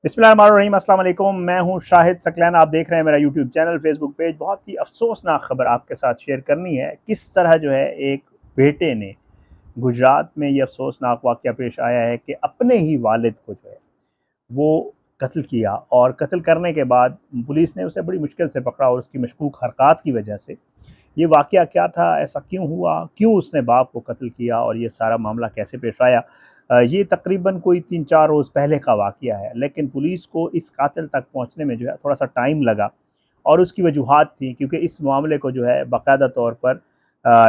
बिस्मिल्लाहिर्रहमानिर्रहीम, अस्सलाम वालेकुम। मैं हूं शाहिद सकलैन। आप देख रहे हैं मेरा यूट्यूब चैनल, फेसबुक पेज। बहुत ही अफसोसनाक खबर आपके साथ शेयर करनी है। किस तरह जो है एक बेटे ने गुजरात में ये अफसोसनाक वाक़या पेश आया है कि अपने ही वालिद को जो है वो कत्ल किया, और कत्ल करने के बाद पुलिस ने उसे बड़ी मुश्किल से पकड़ा, और उसकी मशकूक हरकत की वजह से ये वाक़या क्या था, ऐसा क्यों हुआ, क्यों उसने बाप को कत्ल किया और ये सारा मामला कैसे पेश आया। ये तकरीबन कोई 3-4 रोज़ पहले का वाक़या है, लेकिन पुलिस को इस कातिल तक पहुँचने में जो है थोड़ा-सा टाइम लगा, और उसकी वजूहात थी क्योंकि इस मामले को जो है बाकायदा तौर पर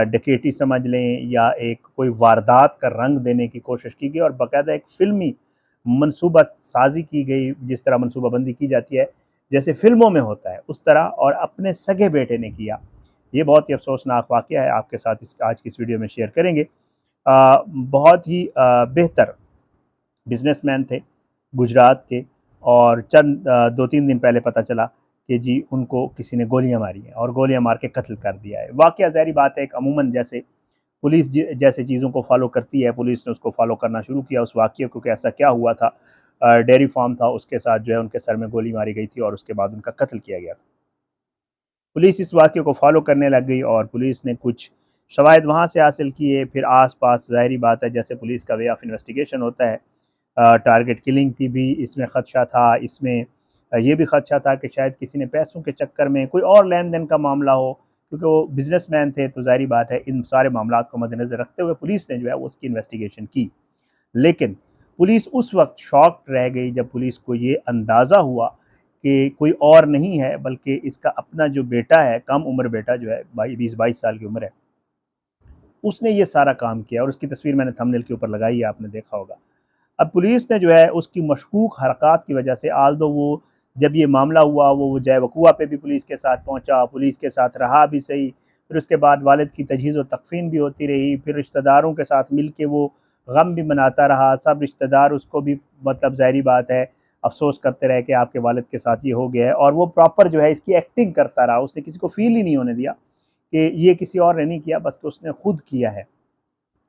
डकैती समझ लें या एक कोई वारदात का रंग देने की कोशिश की गई, और बाकायदा एक फ़िल्मी मनसूबा साज़ी की गई, जिस तरह मनसूबाबंदी की जाती है, जैसे फ़िल्मों में होता है उस तरह, और अपने सगे बेटे ने किया। ये बहुत ही अफ़सोसनाक वाक़या है, आपके साथ इस आज की इस वीडियो में शेयर करेंगे। बहुत ही बेहतर बिज़नेसमैन थे गुजरात के, और चंद 2-3 दिन पहले पता चला कि जी उनको किसी ने गोलियाँ मारी हैं और गोलियाँ मार के कत्ल कर दिया है। वाक़या ज़ाहिर बात है, एक अमूमन जैसे पुलिस जैसे चीज़ों को फ़ॉलो करती है, पुलिस ने उसको फ़ॉलो करना शुरू किया उस वाक़ये को कि ऐसा क्या हुआ था। डेयरी फार्म था, उसके साथ जो है उनके सर में गोली मारी गई थी और उसके बाद उनका कत्ल किया गया था। पुलिस इस वाक़ये को फ़ॉलो करने लग गई, और पुलिस ने कुछ शवाहिद वहाँ से हासिल किए। फिर आस-पास ज़ाहिरी बात है, जैसे पुलिस का वे ऑफ़ इन्वेस्टिगेशन होता है, टारगेट किलिंग की भी इसमें ख़दशा था। इसमें ये भी ख़दशा था कि शायद किसी ने पैसों के चक्कर में कोई और लेन-देन का मामला हो, क्योंकि वो बिज़नेसमैन थे, तो ज़ाहिरी बात है इन सारे मामलात को मद्देनज़र रखते हुए पुलिस ने जो है वो उसकी इन्वेस्टिगेशन की। लेकिन पुलिस उस वक़्त शॉक्ड रह गई जब पुलिस को ये अंदाज़ा हुआ कि कोई और नहीं है बल्कि इसका अपना जो बेटा है, कम उम्र बेटा जो है, 20-22 साल की उम्र है, उसने ये सारा काम किया, और उसकी तस्वीर मैंने थंबनेल के ऊपर लगाई है, आपने देखा होगा। अब पुलिस ने जो है उसकी मशकूक हरकत की वजह से, आल्दो वो जब ये मामला हुआ वो जय वकुआ पे भी पुलिस के साथ पहुंचा, पुलिस के साथ रहा भी सही, फिर उसके बाद वालिद की तजहीज़ व तकफ़ीन भी होती रही, फिर रिश्तेदारों के साथ मिल के वो गम भी मनाता रहा। सब रिश्तेदार उसको भी, मतलब ज़ाहिरी बात है, अफसोस करते रहे कि आपके वालिद के साथ ये हो गया है, और वो प्रॉपर जो है इसकी एक्टिंग करता रहा। उसने किसी को फ़ील ही नहीं होने दिया कि ये किसी और ने नहीं किया, बस कि उसने खुद किया है।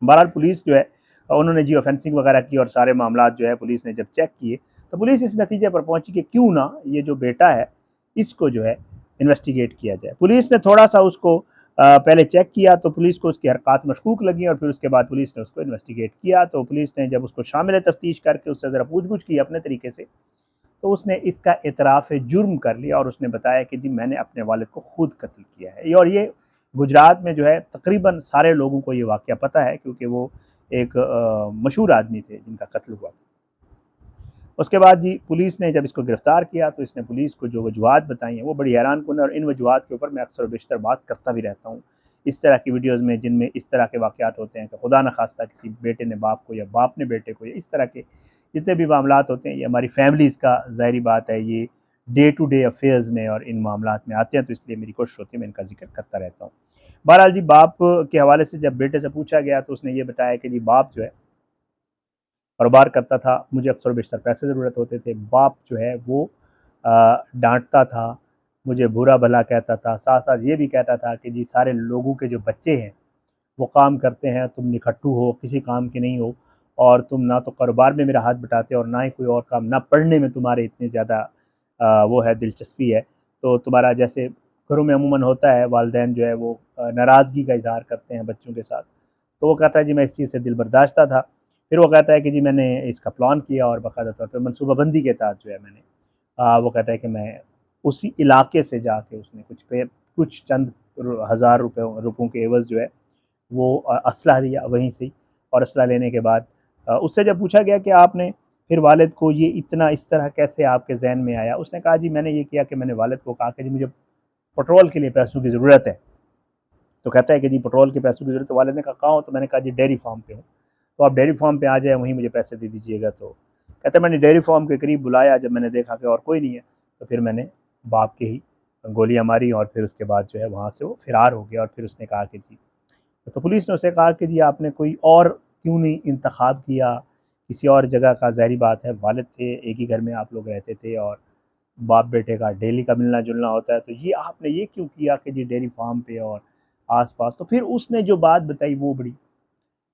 बहरहाल पुलिस जो है उन्होंने जियो फेंसिंग वगैरह की, और सारे मामलात जो है पुलिस ने जब चेक किए, तो पुलिस इस नतीजे पर पहुंची कि क्यों ना ये जो बेटा है इसको जो है इन्वेस्टिगेट किया जाए। पुलिस ने थोड़ा सा उसको पहले चेक किया, तो पुलिस को उसकी हरकत मशकूक लगी, और फिर उसके बाद पुलिस ने उसको इन्वेस्टिगेट किया। तो पुलिस ने जब उसको शामिल तफ्तीश करके उससे ज़रा पूछ गुछ की अपने तरीके से, तो उसने इसका एतराफ़ जुर्म कर लिया, और उसने बताया कि जी मैंने अपने वालिद को खुद कत्ल किया है। और ये गुजरात में जो है तकरीबन सारे लोगों को ये वाक़या पता है, क्योंकि वो एक मशहूर आदमी थे जिनका कत्ल हुआ था। उसके बाद जी पुलिस ने जब इसको गिरफ़्तार किया, तो इसने पुलिस को जो वजूहात बताई हैं वो बड़ी हैरानकुन है, और इन वजूहात के ऊपर मैं अक्सर व बेशतर बात करता भी रहता हूँ। इस तरह की वीडियोज़ में जिनमें इस तरह के वाक़यात होते हैं कि खुदा न ख़ास्ता किसी बेटे ने बाप को या बाप ने बेटे को, या इस तरह के जितने भी मामलात होते हैं, ये हमारी फ़ैमिलीज़ का ज़ाहिरी बात है, ये डे टू डे अफ़ेयर्स में और इन मामलात में आते हैं, तो इसलिए मेरी कोशिश होती है मैं इनका ज़िक्र करता रहता हूँ। बहरहाल जी, बाप के हवाले से जब बेटे से पूछा गया, तो उसने ये बताया कि जी बाप जो है कारोबार करता था, मुझे अक्सर बेशतर पैसे ज़रूरत होते थे। बाप जो है वो डाँटता था, मुझे बुरा-भला कहता था, साथ-साथ ये भी कहता था कि जी सारे लोगों के जो बच्चे हैं, वो काम करते हैं, तुम निकट्टू हो, किसी काम के नहीं हो, और तुम ना तो कारोबार में मेरा हाथ बटाते हो और ना ही कोई और काम, ना पढ़ने में तुम्हारे इतनी ज़्यादा वो है दिलचस्पी है। तो तुम्हारा जैसे घरों में अमूमन होता है, वालिदैन जो है वो नाराज़गी का इज़हार करते हैं बच्चों के साथ। तो वो कहता है जी मैं इस चीज़ से दिलबर्दाश्ता था। फिर वो कहता है कि जी मैंने इसका प्लान किया, और बाकायदा तौर पे मनसूबाबंदी के तहत जो है मैंने वो कहता है कि मैं उसी इलाके से जाके उसने कुछ चंद हज़ार रुपयों के एवज़ जो है वो असलहा लिया वहीं से ही। और असलहा लेने के बाद उससे जब पूछा गया कि आपने फिर वालिद को ये इतना इस तरह कैसे आपके ज़हन में आया? उसने कहा जी मैंने ये किया कि मैंने वालिद को कहा कि जी मुझे पेट्रोल के लिए पैसों की ज़रूरत है। तो कहता है कि जी पेट्रोल के पैसों की ज़रूरत है। वालिद ने कहा कहाँ हो? तो मैंने कहा जी डेयरी फार्म पे हूँ। तो आप डेयरी फार्म पे आ जाएँ, वहीं मुझे पैसे दे दीजिएगा। तो कहता है मैंने डेयरी फार्म के करीब बुलाया, जब मैंने देखा कि और कोई नहीं है, तो फिर मैंने बाप के ही गोलियाँ मारी, और फिर उसके बाद जो है वहाँ से वो फ़रार हो गया। और फिर उसने कहा कि जी, तो पुलिस ने उसे कहा कि जी आपने कोई और क्यों नहीं इंतखाब किया, किसी और जगह का? ज़ाहिर बात है वालिद थे, एक ही घर में आप लोग रहते थे, और बाप बेटे का डेली का मिलना-जुलना होता है, तो ये आपने ये क्यों किया कि जी डेयरी फार्म पे और आस-पास? तो फिर उसने जो बात बताई वो बड़ी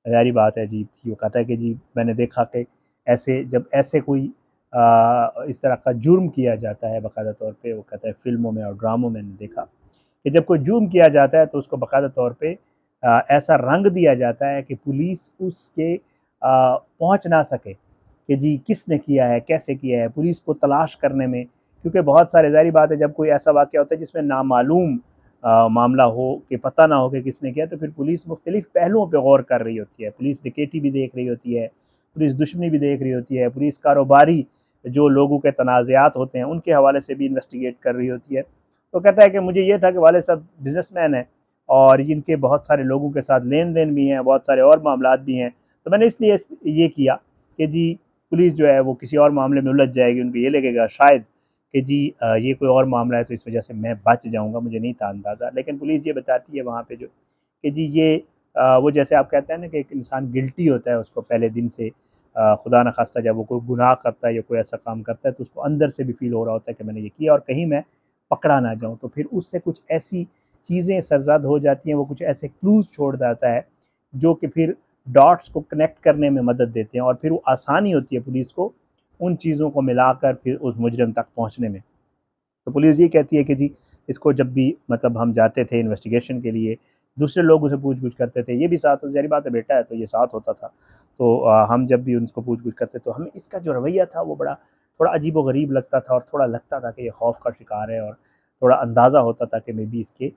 ज़ाहिर बात है अजीब थी। वो कहता है कि जी मैंने देखा कि ऐसे जब ऐसे कोई इस तरह का जुर्म किया जाता है बाकायदा तौर पे। वो कहता है फ़िल्मों में और ड्रामों में मैंने देखा कि जब कोई जुर्म किया जाता है तो उसको बाकायदा तौर पे ऐसा रंग दिया जाता है कि पुलिस उसके पहुँच ना सके कि जी किसने किया है, कैसे किया है, पुलिस को तलाश करने में। क्योंकि बहुत सारे ज़ाहिर बात है जब कोई ऐसा वाक़या होता है जिसमें नामालूम मामला हो कि पता ना हो कि किसने किया, तो फिर पुलिस मुख्तलिफ़ पहलुओं पे गौर कर रही होती है। पुलिस डकैती भी देख रही होती है, पुलिस दुश्मनी भी देख रही होती है, पुलिस कारोबारी जो लोगों के तनाज़ात होते हैं उनके हवाले से भी इन्वेस्टिगेट कर रही होती है। तो कहता है कि मुझे ये था कि वाले साहब बिज़नेसमैन हैं और इनके बहुत सारे लोगों के साथ लेन-देन भी हैं, बहुत सारे और मामलात भी हैं। तो मैंने इसलिए ये किया कि जी पुलिस जो है वो किसी और मामले में उलझ जाएगी, उनको ये लगेगा शायद कि जी ये कोई और मामला है तो इस वजह से मैं बच जाऊँगा, मुझे नहीं था अंदाज़ा। लेकिन पुलिस ये बताती है वहाँ पे जो कि जी ये वो जैसे आप कहते हैं ना कि एक इंसान गिल्टी होता है, उसको पहले दिन से खुदा न ख़ास्ता जब वो कोई गुनाह करता है या कोई ऐसा काम करता है तो उसको अंदर से भी फ़ील हो रहा होता है कि मैंने ये किया और कहीं मैं पकड़ा ना जाऊँ। तो फिर उससे कुछ ऐसी चीज़ें सरज़द हो जाती हैं, वो कुछ ऐसे क्लूज़ छोड़ जाता है जो कि फिर डॉट्स को कनेक्ट करने में मदद देते हैं और फिर वो आसानी होती है पुलिस को उन चीज़ों को मिलाकर फिर उस मुजरिम तक पहुँचने में। तो पुलिस ये कहती है कि जी इसको जब भी मतलब हम जाते थे इन्वेस्टिगेशन के लिए, दूसरे लोग उसे पूछ-गूछ करते थे, ये भी साथ ज़ाहिर बात है बेटा है तो ये साथ होता था। तो हम जब भी उनको पूछ-गूछ करते तो हमें इसका जो रवैया था वो बड़ा थोड़ा अजीब-ओ-गरीब लगता था और थोड़ा लगता था कि ये खौफ़ का शिकार है और थोड़ा अंदाज़ा होता था कि मेबी इसके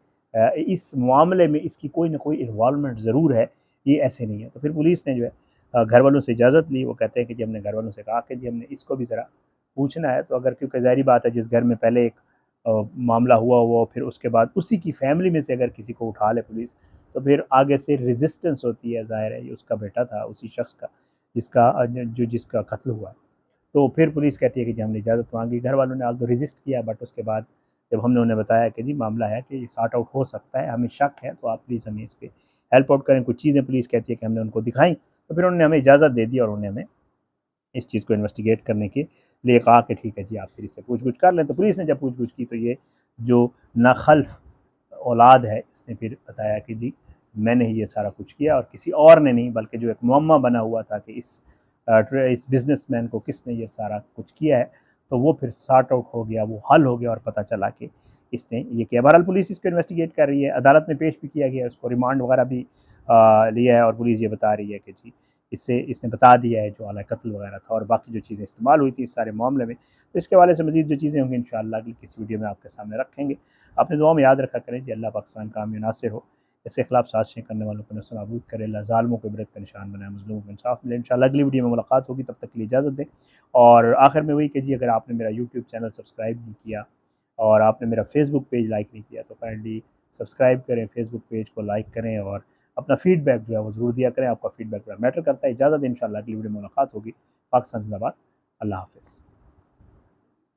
इस मामले में इसकी कोई न कोई इन्वॉल्वमेंट ज़रूर है, ये ऐसे नहीं है। तो फिर पुलिस ने जो है घर वालों से इजाज़त ली, वो कहते हैं कि जी हमने घर वालों से कहा कि जी हमने इसको भी ज़रा पूछना है। तो अगर क्योंकि ज़ाहिर-सी बात है जिस घर में पहले एक मामला हुआ फिर उसके बाद उसी की फैमिली में से अगर किसी को उठा ले पुलिस, तो फिर आगे से रेज़िस्टेंस होती है, ज़ाहिर है ये उसका बेटा था उसी शख़्स का जिसका जिसका कत्ल हुआ। तो फिर पुलिस कहती है कि जी हमने इजाज़त माँगी, घर वालों ने आल्दो रेज़िस्ट किया बट उसके बाद जब हमने उन्हें बताया कि जी मामला है कि ये सॉर्ट आउट हो सकता है, हमें शक है तो आप प्लीज़ हमें इस पे हेल्प आउट करें। कुछ चीज़ें पुलिस कहती है कि हमने उनको दिखाई, तो फिर उन्होंने हमें इजाज़त दे दी और उन्होंने हमें इस चीज़ को इन्वेस्टिगेट करने के लिए कहा कि ठीक है जी, आप फिर इससे पूछ-गूछ कर लें। तो पुलिस ने जब पूछ-गूछ की तो ये जो नाखल्फ़ औलाद है, इसने फिर बताया कि जी, मैंने ही ये सारा कुछ किया और किसी और ने नहीं बल्कि जो एक मुअम्मा बना हुआ था कि इस बिज़नेसमैन को किसने ये सारा कुछ किया है, तो वो फिर सॉर्ट आउट हो गया, वो हल हो गया और पता चला कि इसने ये किया। बहरहाल पुलिस इसको इन्वेस्टिगेट कर रही है, अदालत में पेश भी किया गया है, उसको रिमांड वगैरह भी लिया है और पुलिस ये बता रही है कि जी इससे इसने बता दिया है जो आला कत्ल वगैरह था और बाकी जो चीज़ें इस्तेमाल हुई थी इस सारे मामले में। तो इसके हवाले से मज़ीद जो चीज़ें होंगी इंशाअल्लाह अगली किसी वीडियो में आपके सामने रखेंगे। अपनी दुआ में याद रखा करें कि अल्लाह पाकिस्तान का आम नासिर हो, इसके खिलाफ साजिशें करने वालों को नेस्तनाबूद करे, अल्लाह ज़ालिमों को इबरत का निशान बनाए, मज़लूमों को इंसाफ मिले। इंशाअल्लाह अगली वीडियो में मुलाकात होगी, तब तक के लिए इजाज़त दें। और आखिर में वही कि जी अगर आपने मेरा यूट्यूब चैनल सब्सक्राइब नहीं किया और आपने मेरा फेसबुक पेज लाइक नहीं किया तो काइंडली सब्सक्राइब करें, फेसबुक पेज को लाइक करें और अपना फीडबैक जो है वो ज़रूर दिया करें। आपका फीडबैक बड़ा मैटर करता है। इजाज़त दें, इंशाअल्लाह अगली वीडियो में मुलाकात होगी। पाकिस्तान ज़िंदाबाद। अल्लाह हाफ़िज़।